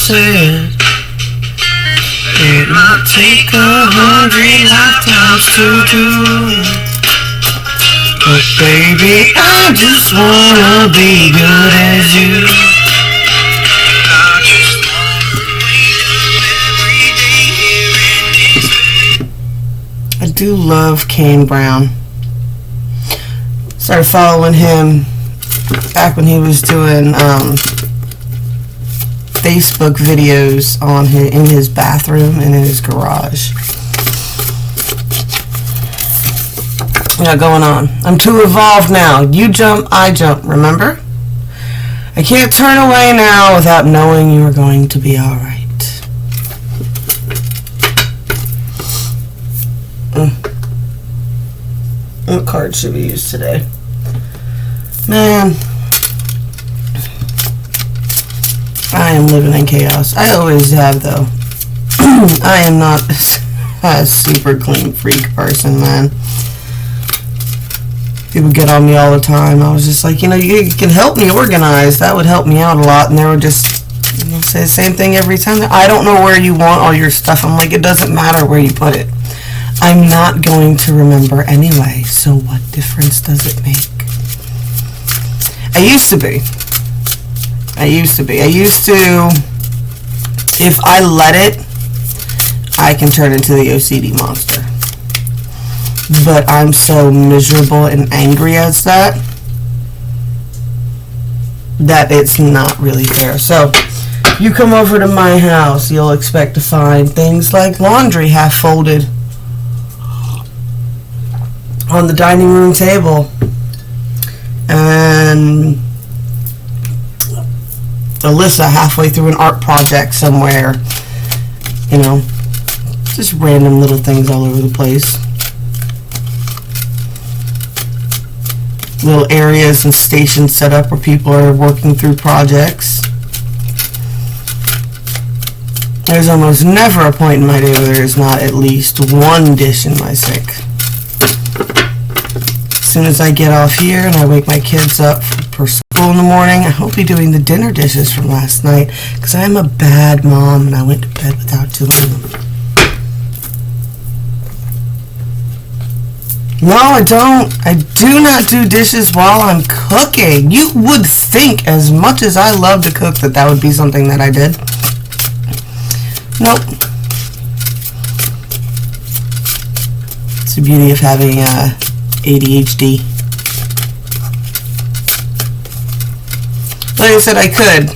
said it might take 100 lifetimes to do it. But baby, I just wanna be good as you. I do love Kane Brown. Started following him back when he was doing Facebook videos in his bathroom and in his garage. What we got going on? I'm too evolved now. You jump, I jump, remember? I can't turn away now without knowing you are going to be alright. What card should we use today? Man, I am living in chaos. I always have, though. I am not a super clean freak person, man. People get on me all the time. I was just like, you can help me organize. That would help me out a lot. And they would just say the same thing every time. I don't know where you want all your stuff. I'm like, it doesn't matter where you put it. I'm not going to remember anyway, so what difference does it make? I used to, if I let it, I can turn into the OCD monster. But I'm so miserable and angry as that it's not really fair. So, if you come over to my house, you'll expect to find things like laundry half folded on the dining room table, and Alyssa halfway through an art project somewhere, just random little things all over the place. Little areas and stations set up where people are working through projects. There's almost never a point in my day where there is not at least one dish in my sink. As soon as I get off here and I wake my kids up for school in the morning, I hope be doing the dinner dishes from last night, because I am a bad mom and I went to bed without doing them. No, I don't. I do not do dishes while I'm cooking. You would think, as much as I love to cook, that would be something that I did. Nope. It's the beauty of having ADHD. Like I said, I could,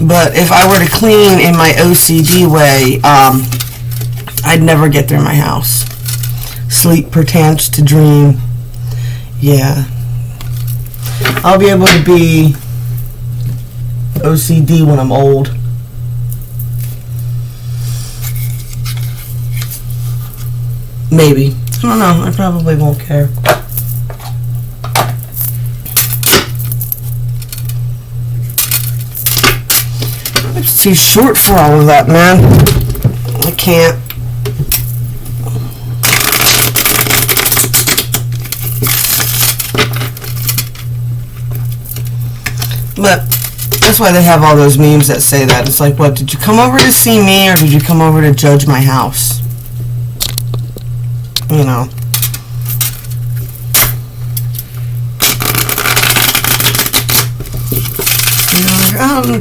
but if I were to clean in my OCD way, I'd never get through my house. Sleep pertains to dream. Yeah. I'll be able to be OCD when I'm old. Maybe. I don't know. I probably won't care. It's too short for all of that, man. I can't. But that's why they have all those memes that say that. It's like, what, did you come over to see me or did you come over to judge my house?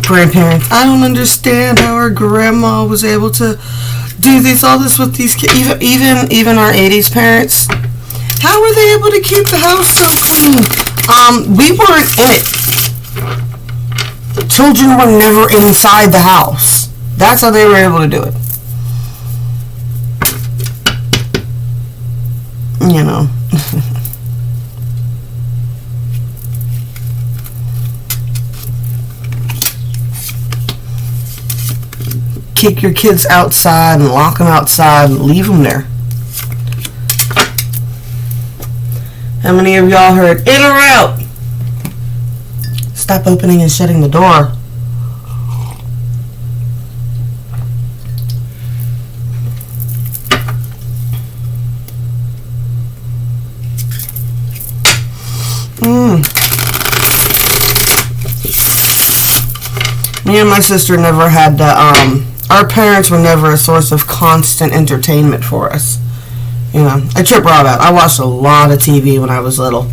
Grandparents, I don't understand how our grandma was able to do all this with these kids. Even our 80s parents, how were they able to keep the house so clean? We weren't in it. Children were never inside the house. That's how they were able to do it. Kick your kids outside and lock them outside and leave them there. How many of y'all heard in or out? Stop opening and shutting the door. Me and my sister never had the, our parents were never a source of constant entertainment for us. You know, I trip Rob out. I watched a lot of TV when I was little.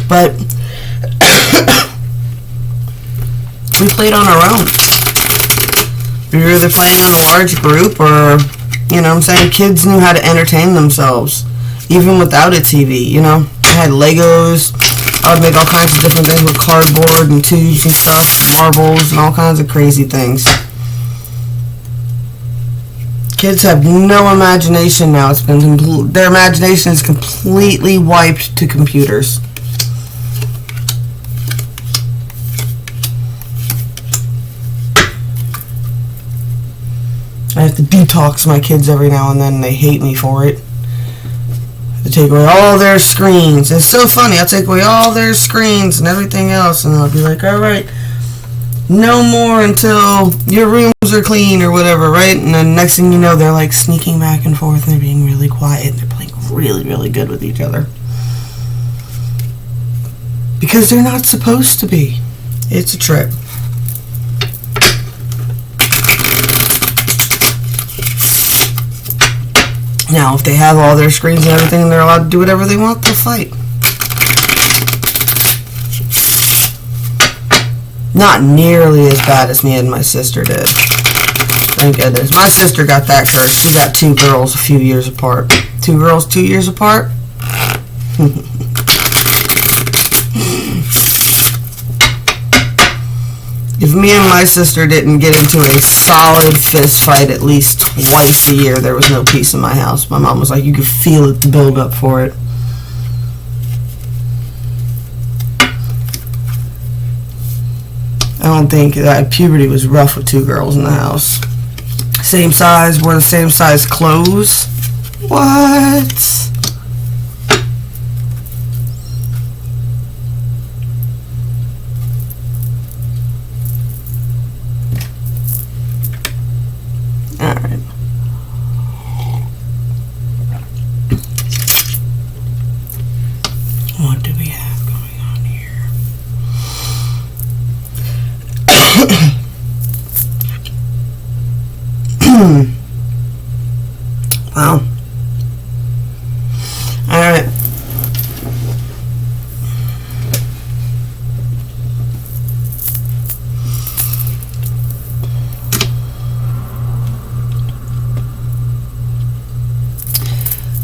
But we played on our own. We were either playing in a large group or, you know what I'm saying, kids knew how to entertain themselves, even without a TV, you know. I had Legos. I would make all kinds of different things with cardboard and tubes and stuff, marbles and all kinds of crazy things. Kids have no imagination now. It's been their imagination is completely wiped to computers. I have to detox my kids every now and then, and they hate me for it. To take away all their screens. It's so funny. I'll take away all their screens and everything else, and I'll be like, all right, no more until your rooms are clean or whatever, right? And then next thing you know, they're like sneaking back and forth and they're being really quiet and they're playing really, really good with each other. Because they're not supposed to be. It's a trip. Now, if they have all their screens and everything and they're allowed to do whatever they want, they'll fight. Not nearly as bad as me and my sister did. Thank goodness. My sister got that curse. She got 2 girls a few years apart. 2 girls 2 years apart? If me and my sister didn't get into a solid fist fight at least twice a year, there was no peace in my house. My mom was like, you could feel it, the build up for it. I don't think that puberty was rough with 2 girls in the house. Same size, wore the same size clothes. What? Alright. What do we have going on here? Wow. Alright.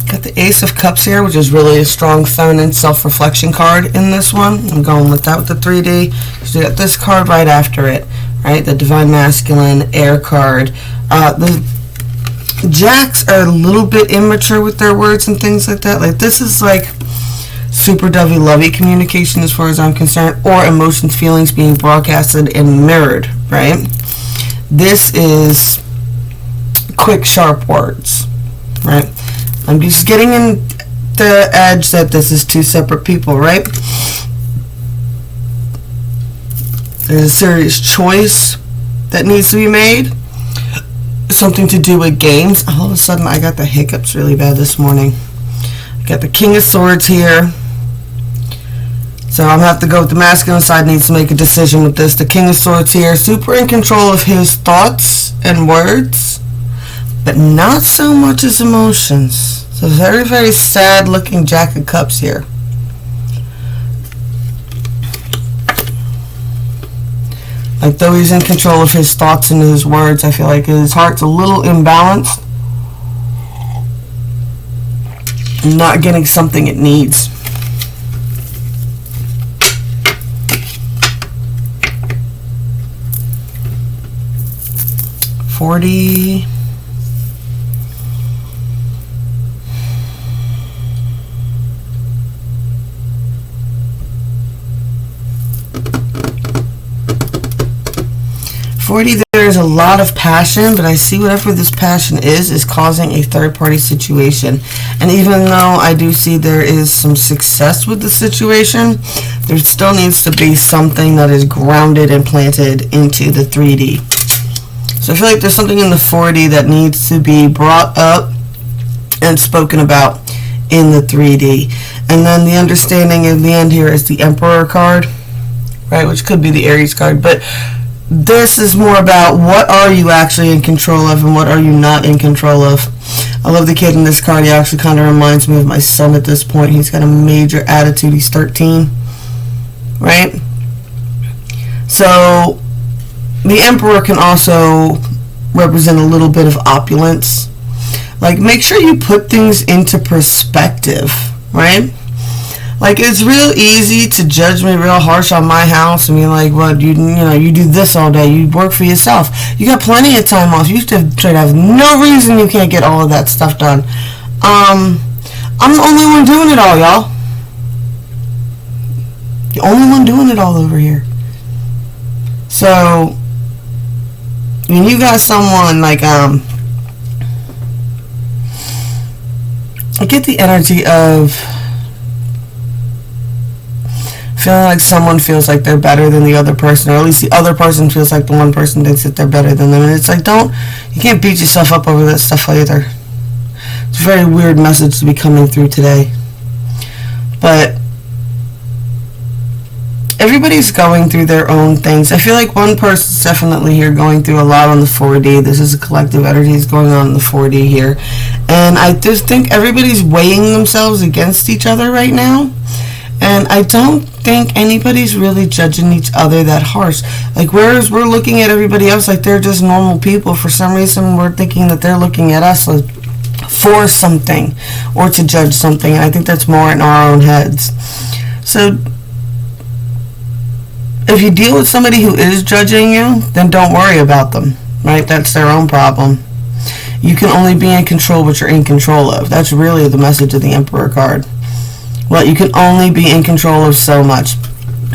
Got the Ace of Cups here, which is really a strong feminine self-reflection card in this one. I'm going with that with the 3D because we got this card right after it, right? The Divine Masculine Air card. The Jacks are a little bit immature with their words and things like that. Like, this is like super dovey-lovey communication as far as I'm concerned, or emotions, feelings being broadcasted and mirrored, right? This is quick, sharp words, right? I'm just getting in the edge that this is 2 separate people, right? There's a serious choice that needs to be made. Something to do with games. All of a sudden, I got the hiccups really bad this morning. I got the King of Swords here. So I'm going to have to go with the masculine side. Needs to make a decision with this. The King of Swords here. Super in control of his thoughts and words, but not so much his emotions. So very, very sad looking Jack of Cups here. Like, though he's in control of his thoughts and his words, I feel like his heart's a little imbalanced. And not getting something it needs. $40. There is a lot of passion, but I see whatever this passion is causing a third-party situation. And even though I do see there is some success with the situation, there still needs to be something that is grounded and planted into the 3D. So I feel like there's something in the 4D that needs to be brought up and spoken about in the 3D. And then the understanding in the end here is the Emperor card, right, which could be the Aries card, but this is more about what are you actually in control of and what are you not in control of. I love the kid in this card. He actually kind of reminds me of my son at this point. He's got a major attitude. He's 13, right? So the Emperor can also represent a little bit of opulence. Like, make sure you put things into perspective, right? Like, it's real easy to judge me real harsh on my house and be like, well, you do this all day. You work for yourself. You got plenty of time off. You should have no reason you can't get all of that stuff done. I'm the only one doing it all, y'all. The only one doing it all over here. So, when you got someone like, I get the energy of feeling like someone feels like they're better than the other person, or at least the other person feels like the one person thinks that they're better than them. And it's like, you can't beat yourself up over that stuff either. It's a very weird message to be coming through today. But everybody's going through their own things. I feel like one person's definitely here going through a lot on the 4D. This is a collective energy that's going on in the 4D here. And I just think everybody's weighing themselves against each other right now. And I don't think anybody's really judging each other that harsh. Like, whereas we're looking at everybody else like they're just normal people, for some reason we're thinking that they're looking at us like for something or to judge something. And I think that's more in our own heads. So if you deal with somebody who is judging you, then don't worry about them, right? That's their own problem. You can only be in control what you're in control of. That's really the message of the Emperor card. Well, you can only be in control of so much.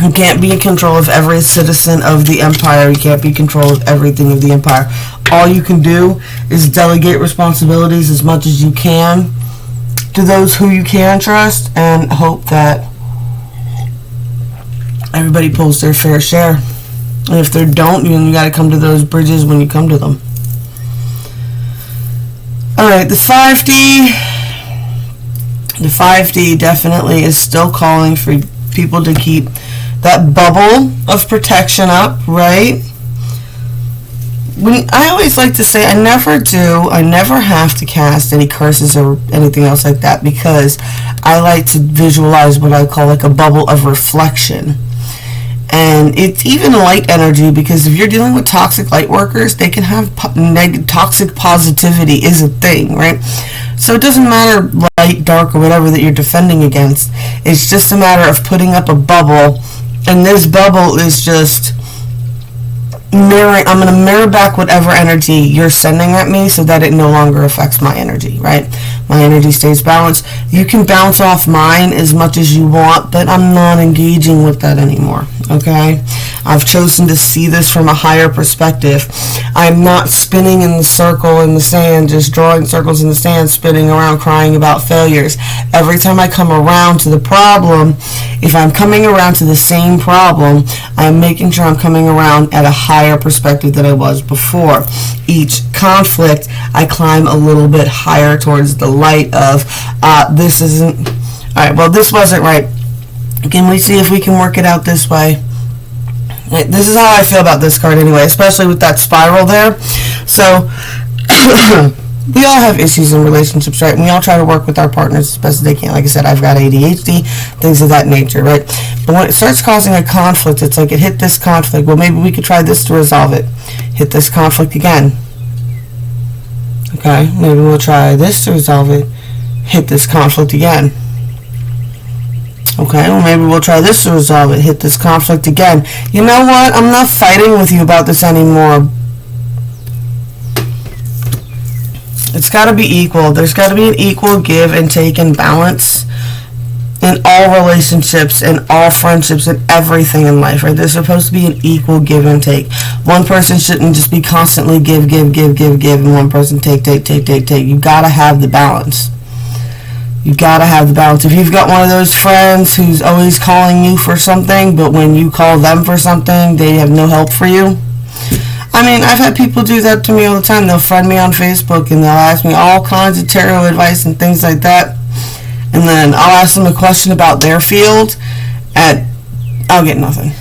You can't be in control of every citizen of the Empire. You can't be in control of everything of the Empire. All you can do is delegate responsibilities as much as you can to those who you can trust and hope that everybody pulls their fair share. And if they don't, you got to come to those bridges when you come to them. Alright, the 5D. The 5D definitely is still calling for people to keep that bubble of protection up, right? I always like to say I never have to cast any curses or anything else like that, because I like to visualize what I call like a bubble of reflection. And it's even light energy, because if you're dealing with toxic light workers, they can have toxic positivity is a thing, right? So it doesn't matter light, dark, or whatever that you're defending against. It's just a matter of putting up a bubble, and this bubble is just mirroring. I'm going to mirror back whatever energy you're sending at me so that it no longer affects my energy, right? My energy stays balanced. You can bounce off mine as much as you want, but I'm not engaging with that anymore, okay? I've chosen to see this from a higher perspective. I'm not spinning in the circle in the sand, just drawing circles in the sand, spinning around crying about failures. Every time I come around to the problem, if I'm coming around to the same problem, I'm making sure I'm coming around at a higher perspective than I was before. Each conflict, I climb a little bit higher towards the light of, this isn't, alright, well, this wasn't right. Can we see if we can work it out this way? This is how I feel about this card anyway, especially with that spiral there. So, we all have issues in relationships, right? And we all try to work with our partners as best as they can. Like I said, I've got ADHD, things of that nature, right? But when it starts causing a conflict, it's like it hit this conflict. Well, maybe we could try this to resolve it. Hit this conflict again. Okay, maybe we'll try this to resolve it. Hit this conflict again. Okay, well, maybe we'll try this to resolve it. Hit this conflict again. You know what? I'm not fighting with you about this anymore. It's got to be equal. There's got to be an equal give and take and balance in all relationships and all friendships and everything in life, right? There's supposed to be an equal give and take. One person shouldn't just be constantly give, and one person take. You got to have the balance. You got to have the balance. If you've got one of those friends who's always calling you for something, but when you call them for something, they have no help for you. I mean, I've had people do that to me all the time. They'll friend me on Facebook and they'll ask me all kinds of tarot advice and things like that. And then I'll ask them a question about their field and I'll get nothing.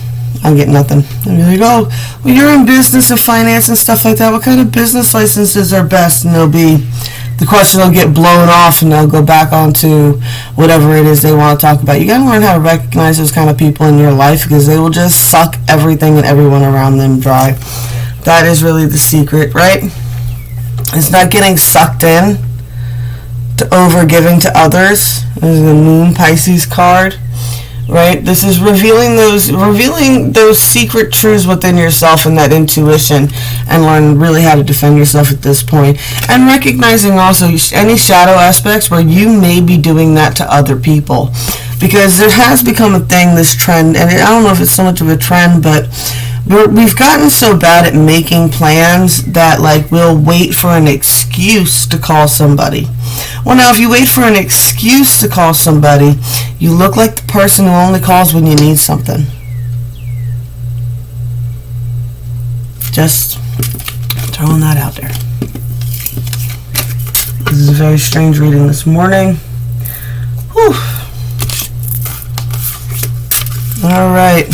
I'll get nothing. And you're like, oh, well, you're in business and finance and stuff like that. What kind of business licenses are best? And the question will get blown off, and they'll go back onto whatever it is they want to talk about. You got to learn how to recognize those kind of people in your life, because they will just suck everything and everyone around them dry. That is really the secret, right? It's not getting sucked in to over-giving to others. This is the Moon Pisces card, right? This is revealing those secret truths within yourself and that intuition, and learn really how to defend yourself at this point. And recognizing also any shadow aspects where you may be doing that to other people. Because there has become a thing, this trend, and I don't know if it's so much of a trend, but we've gotten so bad at making plans that, like, we'll wait for an excuse to call somebody. Well, now, if you wait for an excuse to call somebody, you look like the person who only calls when you need something. Just throwing that out there. This is a very strange reading this morning. Whew. All right.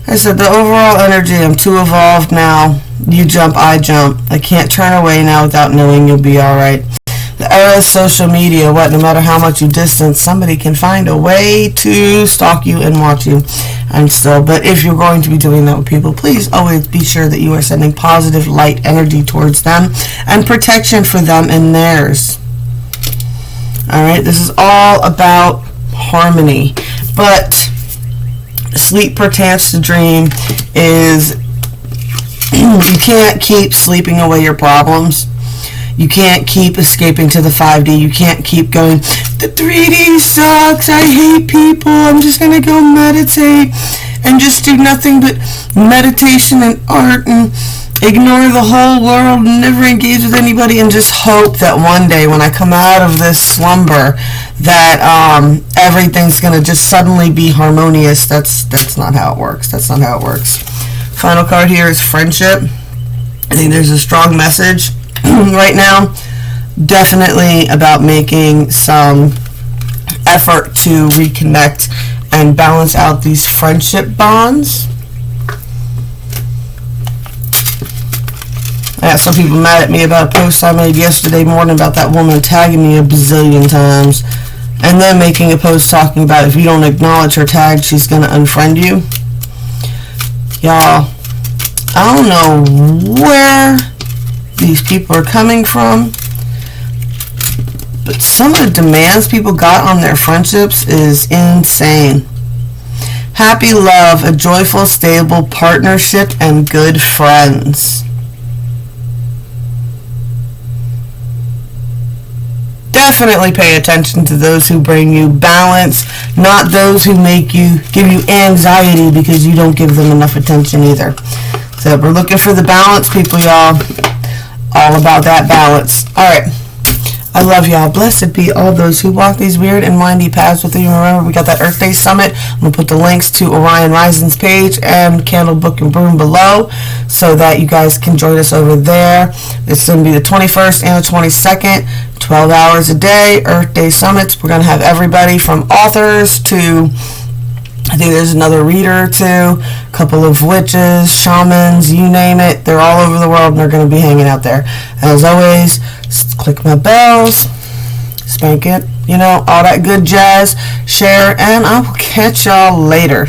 I said the overall energy, I'm too evolved now. You jump, I jump. I can't turn away now without knowing you'll be alright. The era of social media, no matter how much you distance, somebody can find a way to stalk you and watch you. But if you're going to be doing that with people, please always be sure that you are sending positive light energy towards them and protection for them and theirs. Alright, this is all about harmony. But sleep pertains to dream is you can't keep sleeping away your problems. You can't keep escaping to the 5D. You can't keep going, the 3D sucks, I hate people, I'm just going to go meditate and just do nothing but meditation and art and ignore the whole world and never engage with anybody, and just hope that one day when I come out of this slumber that everything's going to just suddenly be harmonious. That's not how it works. That's not how it works. Final card here is friendship. I think there's a strong message right now, definitely about making some effort to reconnect and balance out these friendship bonds. I got some people mad at me about a post I made yesterday morning about that woman tagging me a bazillion times, and then making a post talking about if you don't acknowledge her tag, she's going to unfriend you. Y'all, I don't know where these people are coming from, but some of the demands people got on their friendships is insane. Happy love, a joyful, stable partnership, and good friends. Definitely pay attention to those who bring you balance, not those who give you anxiety because you don't give them enough attention either. So we're looking for the balance, people, y'all. All about that balance. All right. I love y'all. Blessed be all those who walk these weird and windy paths with you. Remember, we got that Earth Day Summit. I'm going to put the links to Orion Rising's page and Candle Book and Broom below so that you guys can join us over there. It's going to be the 21st and the 22nd, 12 hours a day, Earth Day Summits. We're going to have everybody from authors to, I think there's another reader or two, a couple of witches, shamans, you name it. They're all over the world, and they're going to be hanging out there. As always, click my bells, spank it, all that good jazz, share, and I will catch y'all later.